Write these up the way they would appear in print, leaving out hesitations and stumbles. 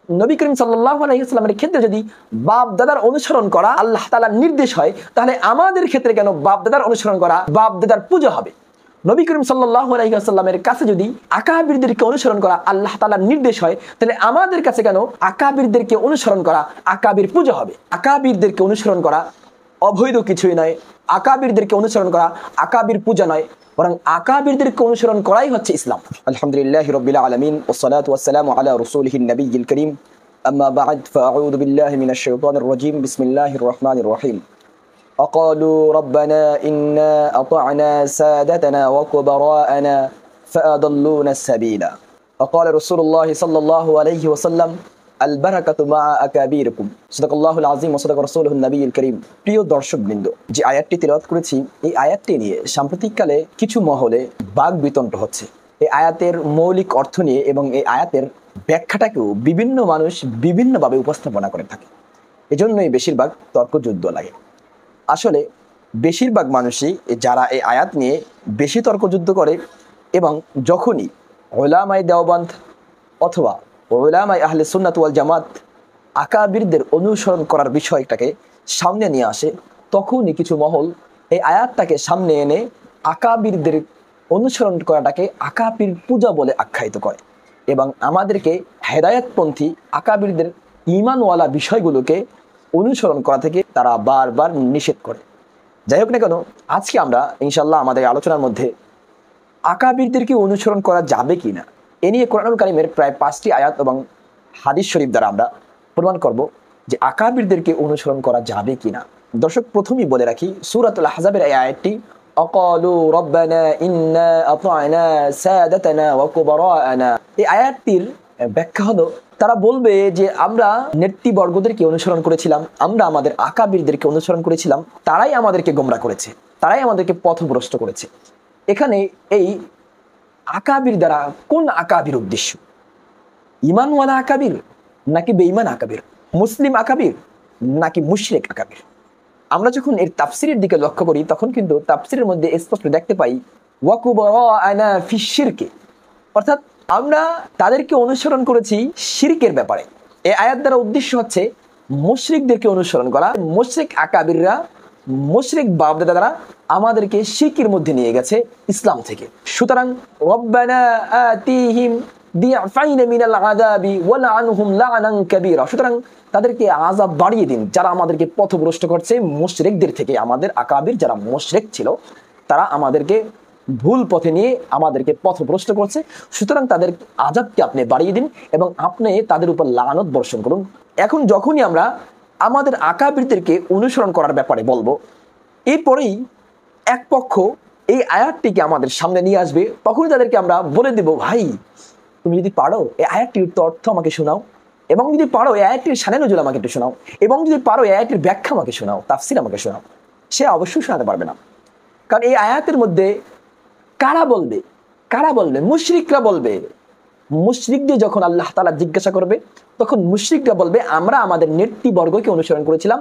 নবী করিম সাল্লাল্লাহু আলাইহি ওয়াসাল্লামের ক্ষেত্রে যদি বাপ দাদার অনুসরণ করা আল্লাহ তাআলার নির্দেশ হয়, তাহলে আমাদের ক্ষেত্রে কেন বাপ দাদার অনুসরণ করা, বাপ দাদার পূজা হবে? নবী করিম সাল্লাল্লাহু আলাইহি ওয়াসাল্লামের কাছে যদি আকাবিরদেরকে অনুসরণ করা আল্লাহ তাআলার নির্দেশ হয়, তাহলে আমাদের কাছে কেন আকাবিরদেরকে অনুসরণ করা আকাবির পূজা হবে? আকাবিরদেরকে অনুসরণ করা অবৈধ কিছুই নয়, আকাবিরদেরকে অনুসরণ করা আকাবির পূজা নয়, বরং আকাবিরদেরকে অনুসরণ করাই হচ্ছে ইসলাম। আলহামদুলিল্লাহি রাব্বিল আলামিন ওয়াসসালাতু ওয়াসসালামু আলা রাসূলিহিন নবিয়্যিল কারীম, আম্মা বা'দ, ফাআউযু বিল্লাহি মিনাশ শাইতানির রাজীম, বিসমিল্লাহির রহমানির রহিম। وقالوا ربنا إنا أطعنا سادتنا وكبراءنا فأضلونا السبيل وقال رسول الله صلى الله عليه وسلم البركة مع أكابيركم صدق الله العظيم وصدق رسوله النبي الكريم। প্রিয় দর্শকবৃন্দ, যে আয়াতটি তেলাওয়াত করেছি, এই আয়াতটি নিয়ে সাম্প্রতিককালে কিছু মহলে বাগ বিতণ্ড হচ্ছে। এই আয়াতের মৌলিক অর্থ নিয়ে এবং এই আয়াতের ব্যাখ্যাটাকেও বিভিন্ন মানুষ বিভিন্নভাবে উপস্থাপনা করে থাকে। এজন্যই বেশিরভাগ তর্কযুদ্ধ লাগে। আসলে বেশিরভাগ মানুষই যারা এই আয়াত নিয়ে বেশি তর্কযুদ্ধ করে এবং যখনই উলামায়ে দেওবন্দ অথবা উলামায়ে আহলে সুন্নাত ওয়াল জামাত আকাবিরদের অনুসরণ করার বিষয়টাকে সামনে নিয়ে আসে, তখনই কিছু মহল এই আয়াতটাকে সামনে এনে আকাবিরদের অনুসরণ করাটাকে আকাবির পূজা বলে আখ্যায়িত করে এবং আমাদেরকে হেদায়েতপন্থী আকাবিরদের ঈমানওয়ালা বিষয়গুলোকে অনুসরণ করা থেকে তারা বারবার নিষেধ করে। যাই হোক না কেন, আজকে আমরা ইনশাল্লাহ আমাদের আলোচনার মধ্যে আকাবিরদেরকে অনুসরণ করা যাবে কি না এ নিয়ে কোরআনুল কারীমের প্রায় 5টি আয়াত এবং হাদিস শরীফ দ্বারা আমরা প্রমাণ করব যে আকাবিরদেরকে অনুসরণ করা যাবে কি না। দর্শক, প্রথমেই বলে রাখি, সূরাতুল আহজাবের এই আয়াতটি অকালু রব্বানা ইন্না আতা'না সাদাতানা ওয়া কুবারা'না, এই আয়াতটির ব্যাখ্যা হলো তারা বলবে যে আমরা নেতৃবর্গদেরকে অনুসরণ করেছিলাম, আমরা আমাদের আকাবিরদেরকে অনুসরণ করেছিলাম, তারাই আমাদেরকে গোমরা করেছে, তারাই আমাদেরকে পথভ্রষ্ট করেছে। এখানে এই আকাবির দ্বারা কোন আকাবির উদ্দেশ্য? ঈমানওয়ালা আকাবির নাকি বেঈমান আকাবির? মুসলিম আকাবির নাকি মুশরিক আকাবির? আমরা যখন এর তাফসিরের দিকে লক্ষ্য করি, তখন কিন্তু তাফসিরের মধ্যে স্পষ্ট দেখতে পাই ওয়া কুবারা'না ফি শিরকি, অর্থাৎ আমরা তাদেরকে অনুসরণ করেছি শিরকের ব্যাপারে। এই আয়াত দ্বারা উদ্দেশ্য হচ্ছে মুশরিকদেরকে অনুসরণ করা। মুশরিক আকাবিররা, মুশরিক বাপদাদারা আমাদেরকে শিরকের মধ্যে নিয়ে গেছে ইসলাম থেকে। সুতরাং রব্বানা আতিহিম দি'ফাইন মিনাল আযাবি ওয়ালআনহুম লা'নান কাবীরা, সুতরাং তাদেরকে আযাব বাড়িয়ে দিন যারা আমাদেরকে পথভ্রষ্ট করছে মুশরিকদের থেকে। আমাদের আকাবির যারা মুশরিক ছিল তারা আমাদেরকে ভুল পথে নিয়ে আমাদেরকে পথভ্রষ্ট করছে, সুতরাং তাদের আযাবকে আপনি বাড়িয়ে দিন এবং আপনি তাদের উপর লানত বর্ষণ করুন। এখন যখনই আমরা আমাদের আকাবিরদেরকে অনুসরণ করার ব্যাপারে বলবো, এরপরেই এক পক্ষ এই আয়াতটিকে আমাদের সামনে নিয়ে আসবে, তখনই তাদেরকে আমরা বলে দেব, ভাই তুমি যদি পারো এই আয়াতটির অর্থ আমাকে শোনাও, এবং যদি পারো এই আয়াতটির শানে নুজুল আমাকে একটু শোনাও, এবং যদি পারো এই আয়াতটির ব্যাখ্যা আমাকে শোনাও, তাফসির আমাকে শোনাও। সে অবশ্যই শোনাতে পারবে না, কারণ এই আয়াতের মধ্যে কারা বলবে? মুশরিকরা বলবে। মুশরিকদের যখন আল্লাহ তাআলা জিজ্ঞাসা করবে, তখন মুশরিকরা বলবে আমরা আমাদের নেতৃবর্গকে অনুসরণ করেছিলাম,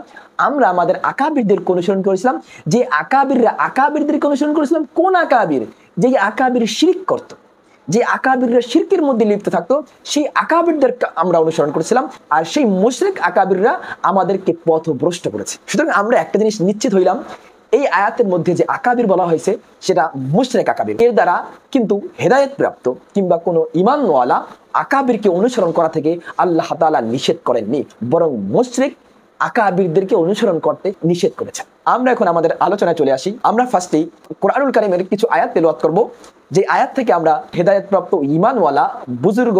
আমরা আমাদের আকাবিরদেরকে অনুসরণ করেছিলাম। যে আকাবিররা আকাবিরদেরকে অনুসরণ করেছিলাম, কোন আকাবির? যে আকাবির শিরক করত, যে আকাবিররা শিরকের মধ্যে লিপ্ত থাকতো, সেই আকাবিরদেরকে আমরা অনুসরণ করেছিলাম, আর সেই মুশরিক আকাবিররা আমাদেরকে পথভ্রষ্ট করেছে। সুতরাং আমরা একটা জিনিস নিশ্চিত হইলাম, এই আয়াতের মধ্যে যে আকাবির বলা হয়েছে সেটা মুশরিক আকাবির। এর দ্বারা কিন্তু হেদায়েত প্রাপ্ত কিংবা কোনো ঈমানওয়ালা আকাবিরকে অনুসরণ করা থেকে আল্লাহ তাআলা নিষেধ করেননি, বরং মুশরিক আকাবিরদেরকে অনুসরণ করতে নিষেধ করেছেন। আমরা এখন আমাদের আলোচনায় চলে আসি। আমরা ফার্স্টেই কোরআনুল কারীমের কিছু আয়াত তেলাওয়াত করব, যে আয়াত থেকে আমরা হেদায়েত প্রাপ্ত ঈমানওয়ালা বুজুর্গ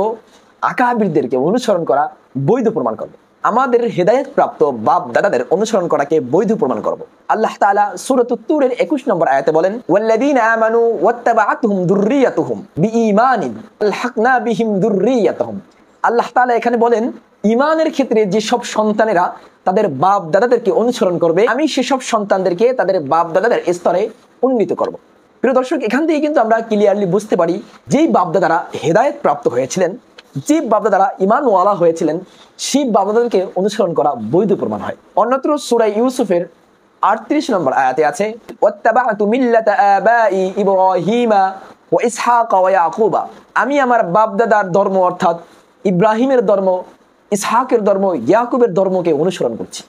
আকাবিরদেরকে অনুসরণ করা বৈধ প্রমাণ করব। আমাদের হেদায়েত প্রাপ্ত বাপ দাদাদের অনুসরণ করাকে বৈধ প্রমাণ করব। আল্লাহ তাআলা সূরাতুত তুরের 21 নম্বর আয়াতে বলেন, ওয়াল্লাযীনা আমানু ওয়াত্তাবা'আতহুম যুররিয়াতুহুম বিঈমানিন আলহাকনা বিহিম যুররিয়াতুহুম। আল্লাহ তাআলা এখানে বলেন, ঈমানের ক্ষেত্রে যে সব সন্তানেরা তাদের বাপ দাদাদেরকে অনুসরণ করবে, আমি সেসব সন্তানদেরকে তাদের বাপ দাদাদের স্তরে উন্নীত করব। প্রিয় দর্শক, এখান থেকে কিন্তু আমরা ক্লিয়ারলি বুঝতে পারি যেই বাপ দাদারা হেদায়েত প্রাপ্ত হয়েছিলেন, যে বাপদাদারা ঈমানওয়ালা হয়েছিলেন, সেই বাপদাদাদেরকে অনুসরণ করা বৈধ প্রমাণ হয়। অন্যত্র সূরা ইউসুফের 38 নম্বর আয়াতে আছে, ওয়াত্তাবা'তু মিল্লাতা আবাই ইব্রাহিমা ওয়া ইসহাক ওয়া ইয়াকুবা, আমি আমার বাপদাদার ধর্ম অর্থাৎ ইব্রাহিমের ধর্ম, ইসহাকের ধর্ম, ইয়াকুবের ধর্মকে অনুসরণ করছি।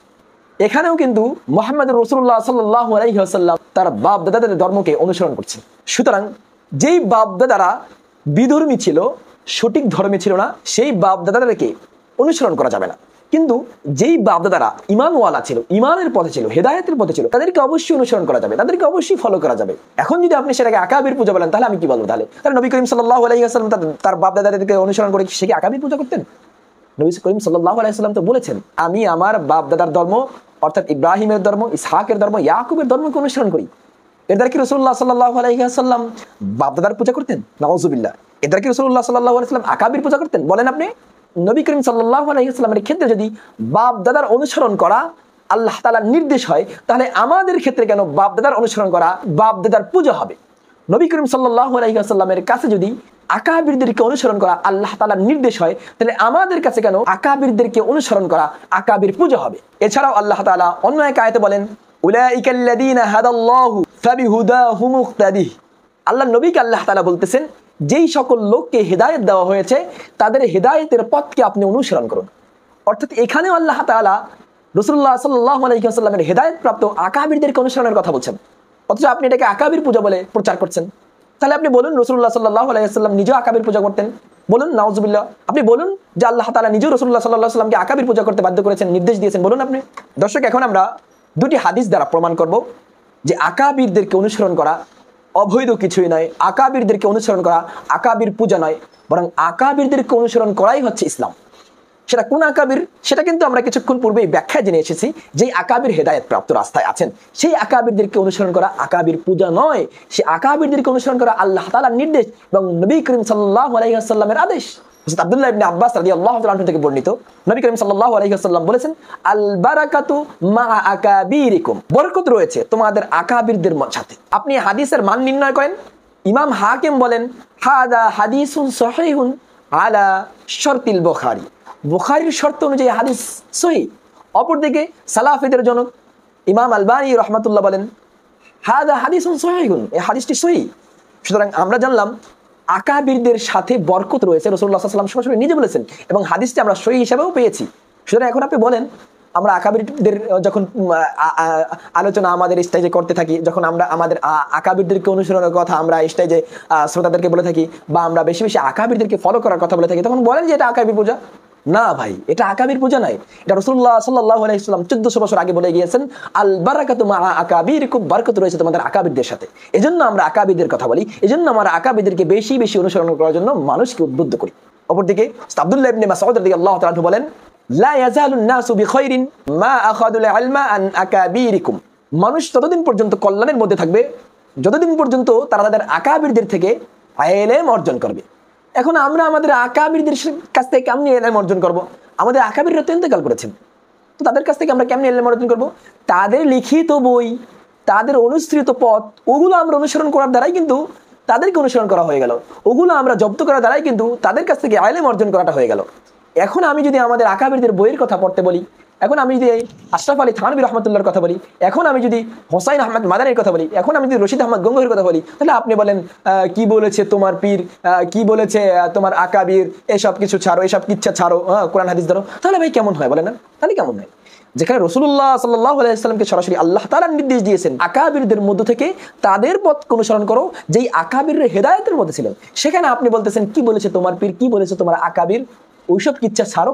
এখানেও কিন্তু মুহাম্মদ রাসূলুল্লাহ সাল্লাল্লাহু আলাইহি ওয়াসাল্লাম তার বাপ দাদাদের ধর্মকে অনুসরণ করছে। সুতরাং যেই বাপ দাদারা বিধর্মী ছিল, সঠিক ধর্মে ছিল না, সেই বাপ দাদাদেরকে অনুসরণ করা যাবে না। কিন্তু যেই বাপ দাদারা ইমানওয়ালা ছিল, ইমানের পথে ছিল, হেদায়েতের পথে ছিল, তাদেরকে অবশ্যই অনুসরণ করা যাবে, তাদেরকে অবশ্যই ফলো করা যাবে। এখন যদি আপনি সেটাকে আকাবির পূজা বলেন, তাহলে আমি কি বলবো? তাহলে নবী করিম সাল্লাল্লাহু আলাইহি ওয়াসাল্লাম তার বাপ দাদাদেরকে অনুসরণ করে সে কি আকাবির পূজা করতেন? নবী করিম সাল্লাল্লাহু আলাইহি ওয়াসাল্লাম তো বলেছেন, আমি আমার বাপ দাদার ধর্ম অর্থাৎ ইব্রাহিমের ধর্ম, ইসহাকের ধর্ম, ইয়াকুবের ধর্মকে অনুসরণ করি। এর দ্বারা কি রাসূলুল্লাহ সাল্লাল্লাহু আলাইহি ওয়াসাল্লাম বাপ দাদার পূজা করতেন? নাউযুবিল্লাহ। এর দ্বারা কি রাসূলুল্লাহ সাল্লাল্লাহু আলাইহি ওয়াসাল্লাম আকাবির পূজা করতেন? বলেন আপনি। নবী করিম সাল্লাল্লাহু আলাইহি ওয়াসাল্লামের ক্ষেত্রে যদি বাপ দাদার অনুসরণ করা আল্লাহ তাআলার নির্দেশ হয়, তাহলে আমাদের ক্ষেত্রে কেন বাপ দাদার অনুসরণ করা, বাপ দাদার পূজা হবে? নবী করিম সাল্লাল্লাহু আলাইহি ওয়াসাল্লামের কাছে যদি আকাবিরদেরকে অনুসরণ করা আল্লাহ তাআলার নির্দেশ হয়, তাহলে আমাদের কাছে কেন আকাবিরদেরকে অনুসরণ করা আকাবির পূজা হবে? এছাড়াও আল্লাহ তাআলা অন্য এক আয়াতে বলেন, উলাইকাল্লাযীনা হাদাল্লাহু ফাবিহুদাহু মুক্তাদিহ। আল্লাহ নবীকে আল্লাহ তাআলা বলতেছেন, যেই সকল লোককে হেদায়েত দেওয়া হয়েছে তাদের হেদায়েতের পথকে আপনি অনুসরণ করুন। অর্থাৎ এখানেও আল্লাহ তাআলা রাসূলুল্লাহ সাল্লাল্লাহু আলাইহি ওয়াসাল্লামের হেদায়েত প্রাপ্ত আকাবিরদেরকে অনুসরণের কথা বলছেন, অথচ আপনি এটাকে আকাবির পূজা বলে প্রচার করছেন। তাহলে আপনি বলুন রাসূলুল্লাহ সাল্লাল্লাহু আলাইহি ওয়াসাল্লাম নিজেও আকাবির পূজা করতেন? বলুন নাউযুবিল্লাহ। আপনি বলুন যে আল্লাহ তাআলা নিজেও রাসূলুল্লাহ সাল্লাল্লাহু আলাইহি ওয়াসাল্লামকে আকাবির পূজা করতে বাধ্য করেছেন, নির্দেশ দিয়েছেন, বলুন আপনি। দর্শক, এখন আমরা দুটি হাদিস দ্বারা প্রমাণ করব যে আকাবিরদেরকে অনুসরণ করা অবৈধ কিছুই নয়, আকাবিরদেরকে অনুসরণ করা আকাবির পূজা নয়, বরং আকাবিরদেরকে অনুসরণ করাই হচ্ছে ইসলাম। সেটা কোন আকাবির, সেটা কিন্তু আমরা কিছুক্ষণ পূর্বেই ব্যাখ্যা জেনে এসেছি। যেই আকাবির হেদায়েত প্রাপ্ত রাস্তায় আছেন, সেই আকাবিরদেরকে অনুসরণ করা আকাবির পূজা নয়, সেই আকাবিরদেরকে অনুসরণ করা আল্লাহ তাআলার নির্দেশ এবং নবী করিম সাল্লাল্লাহু আলাইহি ওয়াসাল্লামের আদেশ। হযরত আব্দুল্লাহ ইবনে আব্বাস রাদিয়াল্লাহু তাআলা আনহু থেকে বর্ণিত, নবী করিম সাল্লাল্লাহু আলাইহি ওয়াসাল্লাম বলেছেন, আল বারাকাতু মা আকাবিরিকুম, বরকত রয়েছে তোমাদের আকাবিরদের সাথে। আপনি হাদিসের মান নির্ণয় করেন। ইমাম হাকিম বলেন, হাদা হাদিসুন সহিহুন আলা শর্তিল বুখারী, বুখারীর শর্ত অনুযায়ী হাদিস সহিহ। অপরদিকে সালাফিদের জনক ইমাম আলবানী রাহমাতুল্লাহ বলেন, হাদা হাদিসুন সহিহুন, এই হাদিসটি সহিহ। সুতরাং আমরা জানলাম আকাবিরদের সাথে বরকত রয়েছে, রাসূলুল্লাহ সাল্লাল্লাহু আলাইহি ওয়াসাল্লাম সরাসরি নিজে বলেছেন এবং হাদিসটি আমরা সহিহ হিসেবেও পেয়েছি। সুতরাং এখন আপনি বলেন, আমরা আকাবিরদের যখন আলোচনা আমাদের স্টেজে করতে থাকি, যখন আমরা আমাদের আকাবিরদেরকে অনুসরণের কথা আমরা স্টেজে শ্রোতাদেরকে বলে থাকি, বা আমরা বেশি বেশি আকাবিরদেরকে ফলো করার কথা বলে থাকি, তখন বলেন যে এটা আকাবির পূজা। না ভাই, এটা আকাবির পূজা নাই। এটা রাসূলুল্লাহ সাল্লাল্লাহু আলাইহি ওয়াসাল্লাম 1400 বছর আগে বলে গিয়েছেন, আল বারাকাতু মা আকাবিরিকুম, বরকত রয়েছে তোমাদের আকাবিরদের সাথে। এজন্য আমরা আকাবিরদের কথা বলি, এজন্য আমরা আকাবিরদেরকে বেশি বেশি অনুসরণ করার জন্য মানুষকে উদ্বুদ্ধ করি। অপরদিকে আব্দুল্লাহ ইবনে মাসউদ রাদিয়াল্লাহু তাআলা বলেন, লা ইয়াজালুন নাসু বিখাইরিন মা আখাযুল ইলমা আন আকাবিরিকুম, মানুষ ততদিন পর্যন্ত কল্যাণের মধ্যে থাকবে যতদিন পর্যন্ত তারা তাদের আকাবিরদের থেকে ইলম অর্জন করবে। এখন আমরা আমাদের আকাবিরদের কাছ থেকে কেমনি ইলম অর্জন করব? আমাদের আকাবিররা তো ইন্তেকাল করেছেন, তো তাদের কাছ থেকে আমরা কেমনি ইলম অর্জন করব? তাদের লিখিত বই, তাদের অনুসৃত পথ, ওগুলো আমরা অনুসরণ করার দ্বারাই কিন্তু তাদেরকে অনুসরণ করা হয়ে গেল। ওগুলো আমরা জব্দ করার দ্বারাই কিন্তু তাদের কাছ থেকে ইলম অর্জন করাটা হয়ে গেল। এখন আমি যদি আমাদের আকাবিরদের বইয়ের কথা পড়তে বলি, এখন আমি যদি আশরাফ আলী থানভী রহমাতুল্লাহর কথা বলি, এখন আমি যদি হোসাইন আহমদ মাদানির কথা বলি, এখন আমি যদি রশিদ আহমদ গঙ্গোহীর কথা বলি, তাহলে আপনি বলেন কি বলেছে তোমার পীর, কি বলেছে তোমার আকাবির, এসব কিছু ছাড়ো, এসব কিচ্ছা ছাড়ো, কোরআন হাদিস ধরো। তাহলে ভাই কেমন হয় বলেন না? তাহলে কেমন হয়? যেখানে রাসূলুল্লাহ সাল্লাল্লাহু আলাইহি ওয়াসাল্লামকে সরাসরি আল্লাহ তাআলা নির্দেশ দিয়েছেন আকাবিরদের মধ্য থেকে তাদের পথ অনুসরণ করো যেই আকাবিরের হেদায়েতের মধ্যে ছিলেন, সেখানে আপনি বলতেছেন কি বলেছে তোমার পীর, কি বলেছে তোমার আকাবির, ওইসব কিচ্ছা ছাড়ো,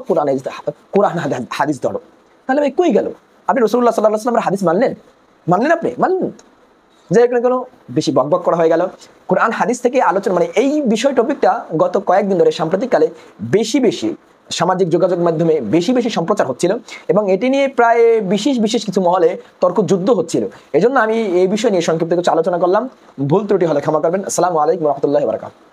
কোরআন হাদিস ধরো। তাহলে ভাই কই গেল? আপনি রাসূলুল্লাহ সাল্লাল্লাহু আলাইহি ওয়াসাল্লামের হাদিস মানলেন? আপনি মানলেন? যে এখানে কোনো বেশি বকবক করা হয়ে গেল। কোরআন হাদিস থেকে আলোচনা, মানে এই বিষয় টপিকটা গত কয়েকদিন ধরে সাম্প্রতিককালে বেশি বেশি সামাজিক যোগাযোগ মাধ্যমে বেশি বেশি সম্প্রচার হচ্ছিল এবং এটি নিয়ে প্রায় বিশেষ কিছু মহলে তর্ক যুদ্ধ হচ্ছিল। এজন্য আমি এই বিষয় নিয়ে সংক্ষিপ্ত কিছু আলোচনা করলাম। ভুল ত্রুটি হলে ক্ষমা করবেন। আসসালামু আলাইকুম ওয়া রাহমাতুল্লাহি ওয়া বারাকাতুহু।